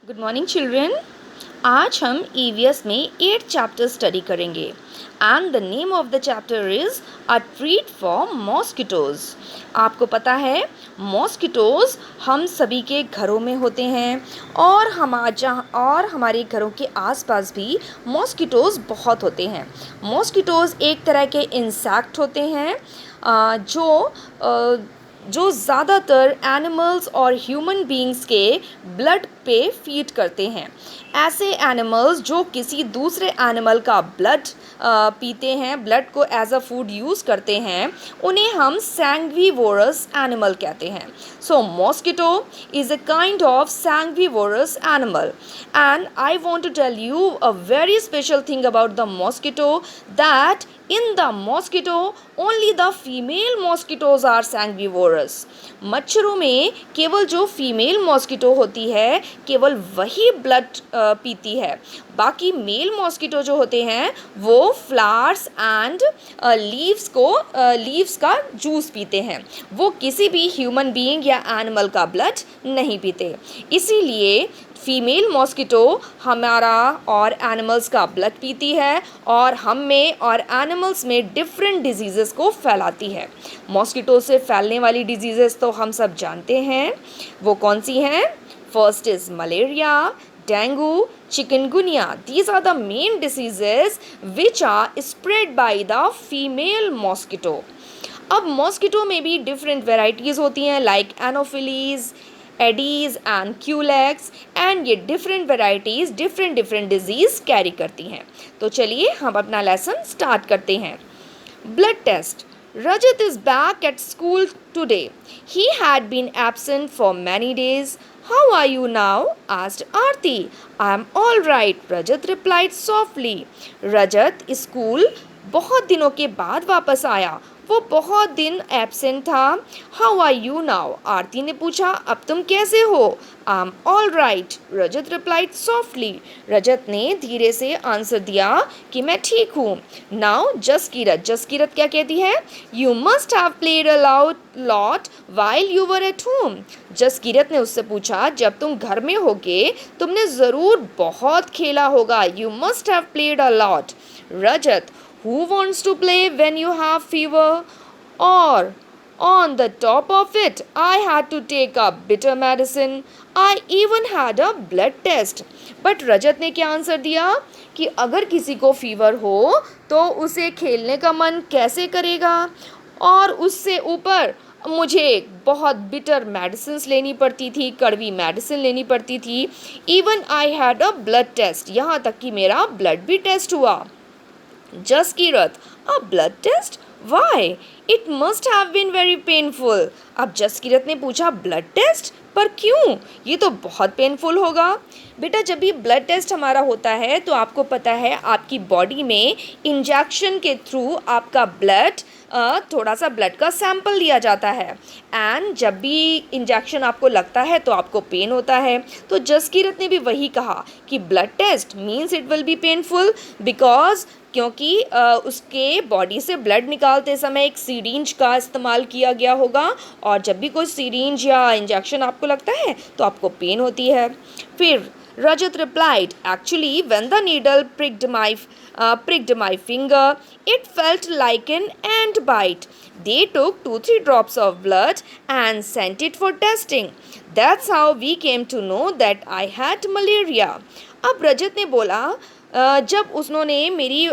Good morning children. आज हम EVS में 8th चैप्टर स्टडी करेंगे and the name of the chapter is a treat for mosquitoes. आपको पता है मॉस्किटोज़ हम सभी के घरों में होते हैं और हमारे घरों के आसपास भी मॉस्किटोज़ बहुत होते हैं। मॉस्किटोज़ एक तरह के इंसेक्ट होते हैं जो ज़्यादातर एनिमल्स और ह्यूमन बीइंग्स के ब्लड पे फीड करते हैं। ऐसे एनिमल्स जो किसी दूसरे एनिमल का ब्लड पीते हैं, ब्लड को एज अ फूड यूज़ करते हैं, उन्हें हम सैंग्विवोरस एनिमल कहते हैं। So mosquito is a kind of sanguivorous animal and I want to tell you a very special thing about the mosquito that in the mosquito only the female mosquitoes are sanguivorous। मच्छरों में केवल जो female mosquito होती है केवल वही blood पीती है। बाकी मेल मॉस्किटो जो होते हैं वो फ्लावर्स एंड लीव्स का जूस पीते हैं। वो किसी भी ह्यूमन बीइंग या एनिमल का ब्लड नहीं पीते। इसीलिए फीमेल मॉस्किटो हमारा और एनिमल्स का ब्लड पीती है और हम में और एनिमल्स में डिफरेंट डिजीज़ेस को फैलाती है। मॉस्किटो से फैलने वाली डिजीज़ेस तो हम सब जानते हैं, वो कौन सी हैं? First is malaria, dengue, chikungunya. These are the main diseases which are spread by the female mosquito। अब मॉस्किटो में भी डिफरेंट वेराइटीज़ होती हैं like Anopheles, Aedes and Culex and ये different varieties different diseases carry करती हैं। तो चलिए हम अपना लेसन स्टार्ट करते हैं। Blood test. Rajat is back at school today. He had been absent for many days. How are you now? Asked Aarti. I am all right, Rajat replied softly. Rajat school बहुत दिनों के बाद वापस आया। वो बहुत दिन एब्सेंट था। How are you now? Aarti ने पूछा, अब तुम कैसे हो? I am all right, Rajat replied softly. Rajat ने धीरे से आंसर दिया कि मैं ठीक हूँ। नाउ जसकीरत क्या कहती है? You must have played a lot while you were at home. Jaskirat ने उससे पूछा, जब तुम घर में होगे तुमने ज़रूर बहुत खेला होगा। You must have played a lot. Rajat, who wants to play when you have fever? Or on the top of it, I had to take a bitter medicine. I even had a blood test. But रजत ने क्या answer दिया कि अगर किसी को fever हो तो उसे खेलने का मन कैसे करेगा, और उससे ऊपर मुझे बहुत बिटर मेडिसिन लेनी पड़ती थी, कड़वी मेडिसिन लेनी पड़ती थी। Even I had a blood test, यहाँ तक कि मेरा ब्लड भी टेस्ट हुआ। Jaskirat, a blood test? Why? It must have been very painful। अब जसकीरत ने पूछा, ब्लड टेस्ट? पर क्यों? ये तो बहुत पेनफुल होगा। बेटा, जब भी ब्लड टेस्ट हमारा होता है तो आपको पता है आपकी बॉडी में इंजेक्शन के थ्रू आपका ब्लड थोड़ा सा ब्लड का सैंपल लिया जाता है एंड जब भी इंजेक्शन आपको लगता है तो आपको पेन होता है। तो जसकीरत ने भी वही कहा कि blood test means it will be painful because क्योंकि उसके बॉडी से ब्लड निकालते समय एक सीरिंज का इस्तेमाल किया गया होगा और जब भी कोई सीरिंज या इंजेक्शन आपको लगता है तो आपको पेन होती है। फिर Rajat replied, actually, when the needle pricked my finger, it felt like an ant bite. They took 2-3 drops of blood and sent it for testing. That's how we came to know that I had malaria। अब रजत ने बोला, जब उन्होंने मेरी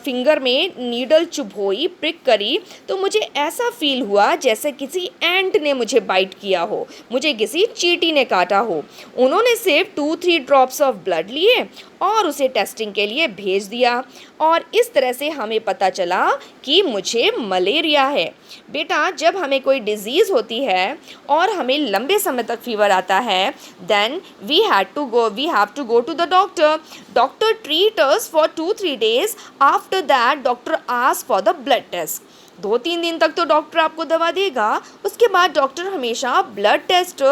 finger में needle चुभोई, prick करी, तो मुझे ऐसा फील हुआ जैसे किसी एंट ने मुझे बाइट किया हो, मुझे किसी चींटी ने काटा हो। उन्होंने सिर्फ 2-3 ड्रॉप्स ऑफ ब्लड लिए और उसे टेस्टिंग के लिए भेज दिया और इस तरह से हमें पता चला कि मुझे मलेरिया है। बेटा, जब हमें कोई डिज़ीज़ होती है और हमें लंबे समय तक फीवर आता है then we have to go to the doctor. Doctor treat us for 2-3 days। After that doctor ask for the blood test. 2-3 दिन तक तो डॉक्टर आपको दवा देगा, उसके बाद डॉक्टर हमेशा ब्लड टेस्ट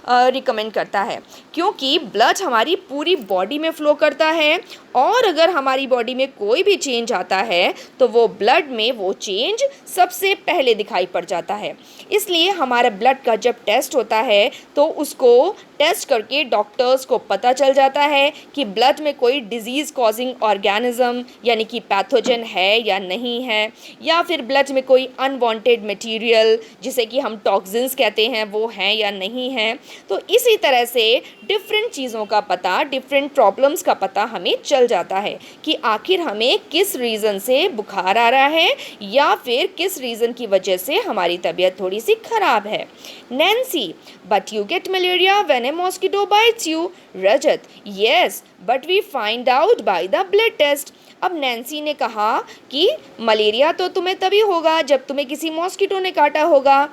रिकमेंड करता है क्योंकि ब्लड हमारी पूरी बॉडी में फ़्लो करता है और अगर हमारी बॉडी में कोई भी चेंज आता है तो वो ब्लड में वो चेंज सबसे पहले दिखाई पड़ जाता है। इसलिए हमारा ब्लड का जब टेस्ट होता है तो उसको टेस्ट करके डॉक्टर्स को पता चल जाता है कि ब्लड में कोई डिजीज़ कॉजिंग ऑर्गेनिज्म यानी कि पैथोजन है या नहीं है, या फिर ब्लड में कोई अनवांटेड मटेरियल जिसे कि हम टॉक्सिन्स कहते हैं वो हैं या नहीं है। तो इसी तरह से डिफरेंट चीज़ों का पता, डिफरेंट प्रॉब्लम्स का पता हमें चल जाता है कि आखिर हमें किस रीज़न से बुखार आ रहा है या फिर किस रीज़न की वजह से हमारी तबीयत थोड़ी सी ख़राब है। Nancy, but you get malaria when a mosquito bites you. Rajat, yes but we find out by the blood test. अब नैन्सी ने कहा कि मलेरिया तो तुम्हें तभी होगा जब तुम्हें किसी मॉस्किटो ने काटा होगा,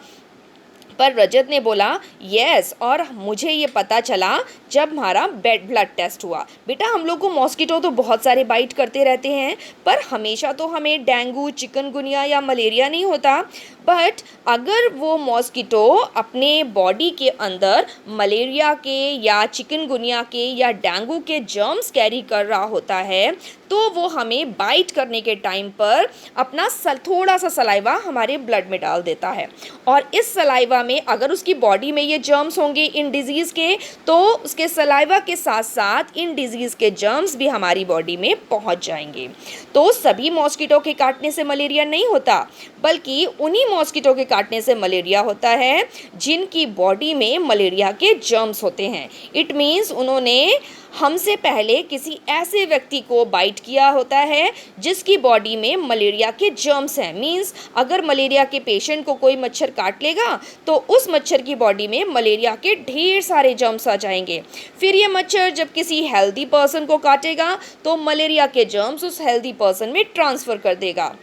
पर रजत ने बोला यस, और मुझे ये पता चला जब हमारा ब्लड टेस्ट हुआ। बेटा हम लोग को मॉस्किटो तो बहुत सारे बाइट करते रहते हैं, पर हमेशा तो हमें डेंगू, चिकनगुनिया या मलेरिया नहीं होता। बट अगर वो मॉस्किटो अपने बॉडी के अंदर मलेरिया के या चिकनगुनिया के या डेंगू के जर्म्स कैरी कर रहा होता है तो वो हमें बाइट करने के टाइम पर अपना थोड़ा सा सलाइवा हमारे ब्लड में डाल देता है, और इस सलाइवा में अगर उसकी बॉडी में ये जर्म्स होंगे इन डिजीज़ के, तो उसके सलाइवा के साथ साथ इन डिजीज़ के जर्म्स भी हमारी बॉडी में पहुंच जाएंगे। तो सभी मॉस्किटो के काटने से मलेरिया नहीं होता, बल्कि उन्हीं मॉस्किटो के काटने से मलेरिया होता है जिनकी बॉडी में मलेरिया के जर्म्स होते हैं। इट मीन्स उन्होंने हमसे पहले किसी ऐसे व्यक्ति को बाइट किया होता है जिसकी बॉडी में मलेरिया के जर्म्स हैं। मीन्स अगर मलेरिया के पेशेंट को कोई मच्छर काट लेगा तो उस मच्छर की बॉडी में मलेरिया के ढेर सारे जर्म्स आ जाएंगे। फिर ये मच्छर जब किसी हेल्दी पर्सन को काटेगा तो मलेरिया के जर्म्स उस हेल्दी पर्सन में ट्रांसफ़र कर देगा।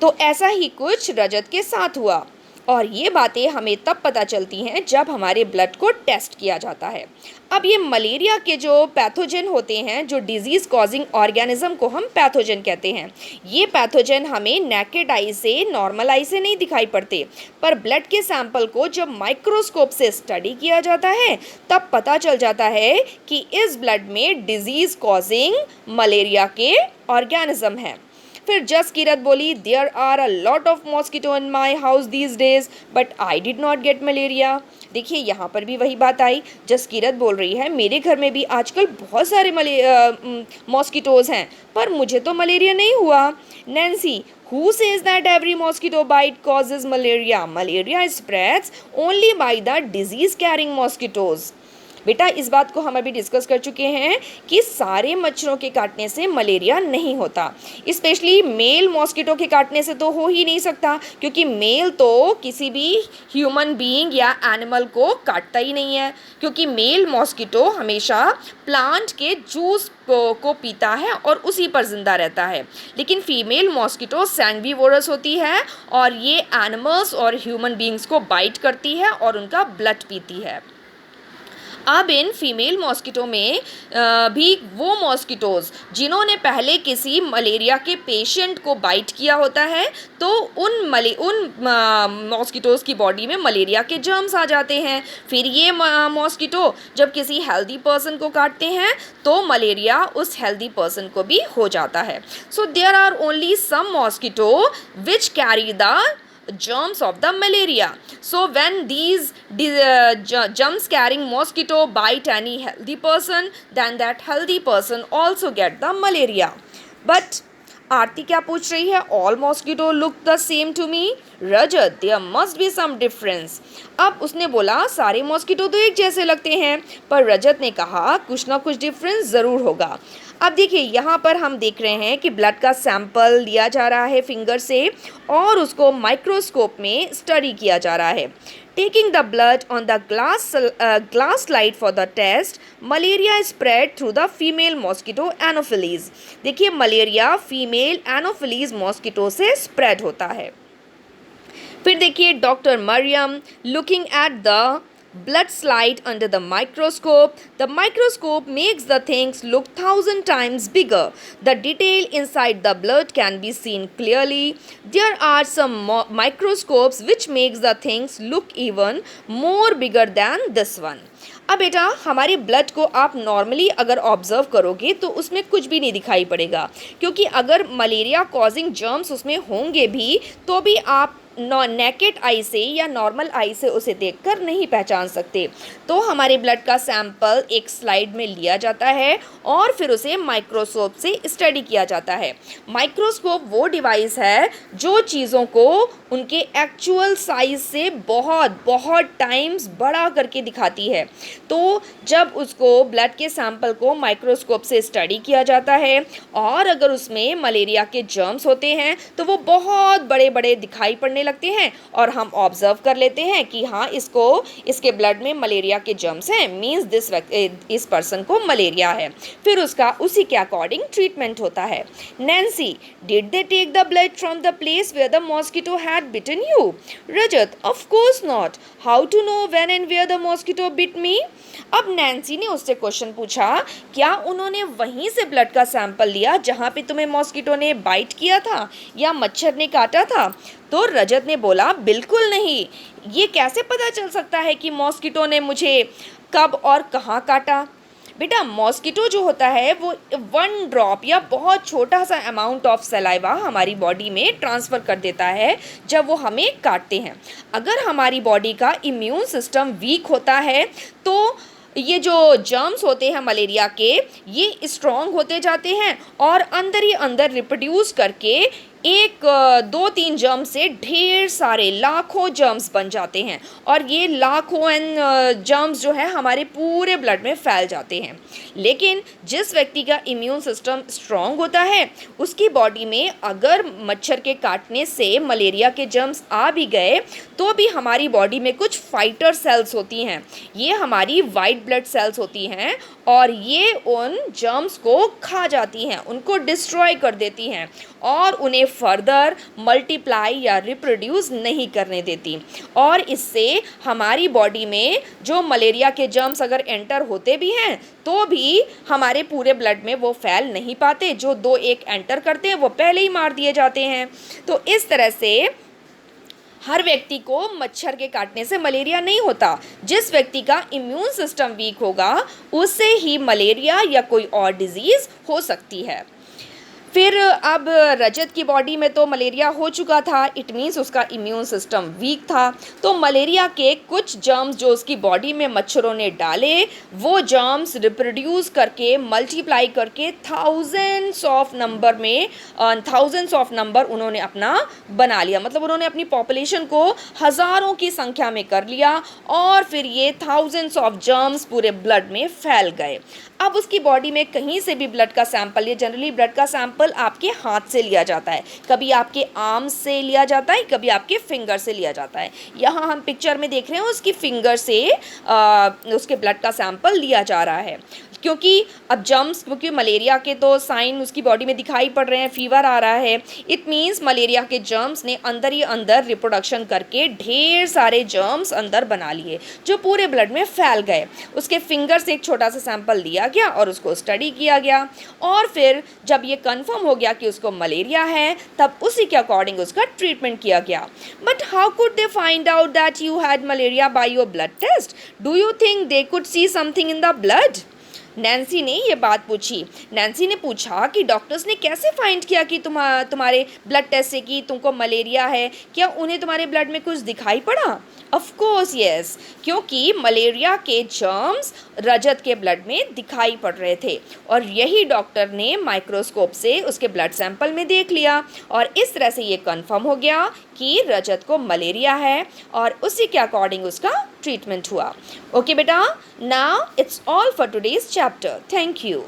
तो ऐसा ही कुछ रजत के साथ हुआ, और ये बातें हमें तब पता चलती हैं जब हमारे ब्लड को टेस्ट किया जाता है। अब ये मलेरिया के जो पैथोजन होते हैं, जो डिजीज़ कॉजिंग ऑर्गेनिज्म को हम पैथोजन कहते हैं, ये पैथोजन हमें नेकेड आई से, नॉर्मल आई से नहीं दिखाई पड़ते, पर ब्लड के सैंपल को जब माइक्रोस्कोप से स्टडी किया जाता है तब पता चल जाता है कि इस ब्लड में डिजीज़ कॉजिंग मलेरिया के ऑर्गेनिज्म है। फिर जसकीरत बोली there are a lot of mosquito in my house these days but I did not get malaria. देखिए यहाँ पर भी वही बात आई, जसकीरत बोल रही है मेरे घर में भी आजकल बहुत सारे मॉस्किटोज़ हैं पर मुझे तो मलेरिया नहीं हुआ। Nancy, who says that every mosquito bite causes malaria? Malaria spreads only by the disease carrying mosquitoes. बेटा इस बात को हम अभी डिस्कस कर चुके हैं कि सारे मच्छरों के काटने से मलेरिया नहीं होता, स्पेशली मेल मॉस्किटो के काटने से तो हो ही नहीं सकता, क्योंकि मेल तो किसी भी ह्यूमन बीइंग या एनिमल को काटता ही नहीं है, क्योंकि मेल मॉस्किटो हमेशा प्लांट के जूस को पीता है और उसी पर ज़िंदा रहता है। लेकिन फीमेल मॉस्किटो सैंडवीवोरस होती है और ये एनिमल्स और ह्यूमन बीइंग्स को बाइट करती है और उनका ब्लड पीती है। अब इन फीमेल मॉस्किटो में भी वो मॉस्किटोज़ जिन्होंने पहले किसी मलेरिया के पेशेंट को बाइट किया होता है तो उन मॉस्किटोज़ की बॉडी में मलेरिया के जर्म्स आ जाते हैं। फिर ये मॉस्किटो जब किसी हेल्दी पर्सन को काटते हैं तो मलेरिया उस हेल्दी पर्सन को भी हो जाता है। So there are only some mosquito which carry the germs of the malaria. So when these germs carrying mosquito bite any healthy person, then that healthy person also get the malaria. But Aarti क्या पूछ रही है? All mosquito look the same to me. Rajat, there must be some difference. अब उसने बोला सारे mosquito तो एक जैसे लगते हैं, पर रजत ने कहा कुछ ना कुछ डिफरेंस ज़रूर होगा। अब देखिए यहाँ पर हम देख रहे हैं कि ब्लड का सैंपल लिया जा रहा है फिंगर से और उसको माइक्रोस्कोप में स्टडी किया जा रहा है। Taking the blood on the glass slide for the test, malaria is spread through the female mosquito Anopheles. देखिए मलेरिया फीमेल एनोफिलीज मॉस्किटो से स्प्रेड होता है। फिर देखिए doctor Mariam looking at the blood slide under the microscope. The microscope makes the things look 1,000 times bigger. The detail inside the blood can be seen clearly. There are some microscopes which makes the things look even more bigger than this one. अब बेटा हमारे blood को आप normally अगर observe करोगे तो उसमें कुछ भी नहीं दिखाई पड़ेगा, क्योंकि अगर मलेरिया कॉजिंग जर्म्स उसमें होंगे भी तो भी आप नेकेड आई से या नॉर्मल आई से उसे देखकर नहीं पहचान सकते। तो हमारे ब्लड का सैंपल एक स्लाइड में लिया जाता है और फिर उसे माइक्रोस्कोप से स्टडी किया जाता है। माइक्रोस्कोप वो डिवाइस है जो चीज़ों को उनके एक्चुअल साइज से बहुत बहुत टाइम्स बड़ा करके दिखाती है। तो जब उसको ब्लड के सैंपल को माइक्रोस्कोप से स्टडी किया जाता है और अगर उसमें मलेरिया के जर्म्स होते हैं तो वो बहुत बड़े बड़े दिखाई पड़ने लगते हैं और हम ऑब्जर्व कर लेते हैं कि हाँ इसके ब्लड में मलेरिया के जर्म्स हैं, मीन्स इस पर्सन को मलेरिया है। फिर उसका उसी के अकॉर्डिंग ट्रीटमेंट होता है। Nancy, did they take the blood from the place where the mosquito had bitten you? Rajat, of course not. How to know when and where the mosquito bit me? अब Nancy ने उससे question पूछा, क्या उन्होंने वहीं से ब्लड का sample लिया जहाँ पे तुम्हें मॉस्किटो ने बाइट किया था या मच्छर ने काटा था? तो रजत ने बोला, बिल्कुल नहीं। ये कैसे पता चल सकता है कि मॉस्किटो ने मुझे कब और कहाँ काटा? बेटा, मॉस्किटो जो होता है वो 1 ड्रॉप या बहुत छोटा सा अमाउंट ऑफ सलाइवा हमारी बॉडी में ट्रांसफ़र कर देता है जब वो हमें काटते हैं। अगर हमारी बॉडी का इम्यून सिस्टम वीक होता है तो ये जो जर्म्स होते हैं मलेरिया के, ये स्ट्रॉन्ग होते जाते हैं और अंदर ही अंदर रिप्रोड्यूस करके 1-2-3 जर्म्स से ढेर सारे लाखों जर्म्स बन जाते हैं और ये लाखों जर्म्स जो है हमारे पूरे ब्लड में फैल जाते हैं। लेकिन जिस व्यक्ति का इम्यून सिस्टम स्ट्रॉन्ग होता है उसकी बॉडी में अगर मच्छर के काटने से मलेरिया के जर्म्स आ भी गए तो भी हमारी बॉडी में कुछ फाइटर सेल्स होती हैं। ये हमारी वाइट ब्लड सेल्स होती हैं और ये उन जर्म्स को खा जाती हैं, उनको डिस्ट्रॉय कर देती हैं और उन्हें फर्दर मल्टीप्लाई या रिप्रोड्यूस नहीं करने देती। और इससे हमारी बॉडी में जो मलेरिया के जर्म्स अगर एंटर होते भी हैं तो भी हमारे पूरे ब्लड में वो फैल नहीं पाते। जो 2-1 एंटर करते हैं वो पहले ही मार दिए जाते हैं। तो इस तरह से हर व्यक्ति को मच्छर के काटने से मलेरिया नहीं होता। जिस व्यक्ति का इम्यून सिस्टम वीक होगा उससे ही मलेरिया या कोई और डिजीज़ हो सकती है। फिर अब रजत की बॉडी में तो मलेरिया हो चुका था, इट मीन्स उसका इम्यून सिस्टम वीक था। तो मलेरिया के कुछ जर्म्स जो उसकी बॉडी में मच्छरों ने डाले वो जर्म्स रिप्रोड्यूस करके मल्टीप्लाई करके थाउजेंड्स ऑफ नंबर उन्होंने अपना बना लिया। मतलब उन्होंने अपनी पॉपुलेशन को हज़ारों की संख्या में कर लिया और फिर ये थाउजेंड्स ऑफ जर्म्स पूरे ब्लड में फैल गए। अब उसकी बॉडी में कहीं से भी ब्लड का सैंपल, ये जनरली ब्लड का सैंपल आपके हाथ से लिया जाता है, कभी आपके आर्म से लिया जाता है, कभी आपके फिंगर से लिया जाता है। यहाँ हम पिक्चर में देख रहे हैं उसकी फिंगर से उसके ब्लड का सैंपल लिया जा रहा है। क्योंकि मलेरिया के तो साइन उसकी बॉडी में दिखाई पड़ रहे हैं, फीवर आ रहा है, इट मीन्स मलेरिया के जर्म्स ने अंदर ही अंदर रिप्रोडक्शन करके ढेर सारे जर्म्स अंदर बना लिए जो पूरे ब्लड में फैल गए। उसके फिंगर से एक छोटा सा सैंपल लिया गया और उसको स्टडी किया गया और फिर जब ये कंफर्म हो गया कि उसको मलेरिया है तब उसी के अकॉर्डिंग उसका ट्रीटमेंट किया गया। But how could they find out that you had malaria by your blood test? Do you think they could see something in the blood? Nancy ने ये बात पूछी। नैन्सी ने पूछा कि डॉक्टर्स ने कैसे फाइंड किया कि तुम्हारे ब्लड टेस्ट से कि तुमको मलेरिया है, क्या उन्हें तुम्हारे ब्लड में कुछ दिखाई पड़ा? ऑफ कोर्स यस, क्योंकि मलेरिया के जर्म्स रजत के ब्लड में दिखाई पड़ रहे थे और यही डॉक्टर ने माइक्रोस्कोप से उसके ब्लड सैंपल में देख लिया और इस तरह से ये कंफर्म हो गया कि रजत को मलेरिया है और उसी के अकॉर्डिंग उसका ट्रीटमेंट हुआ। ओके बेटा, now it's all for today's chapter. Thank you.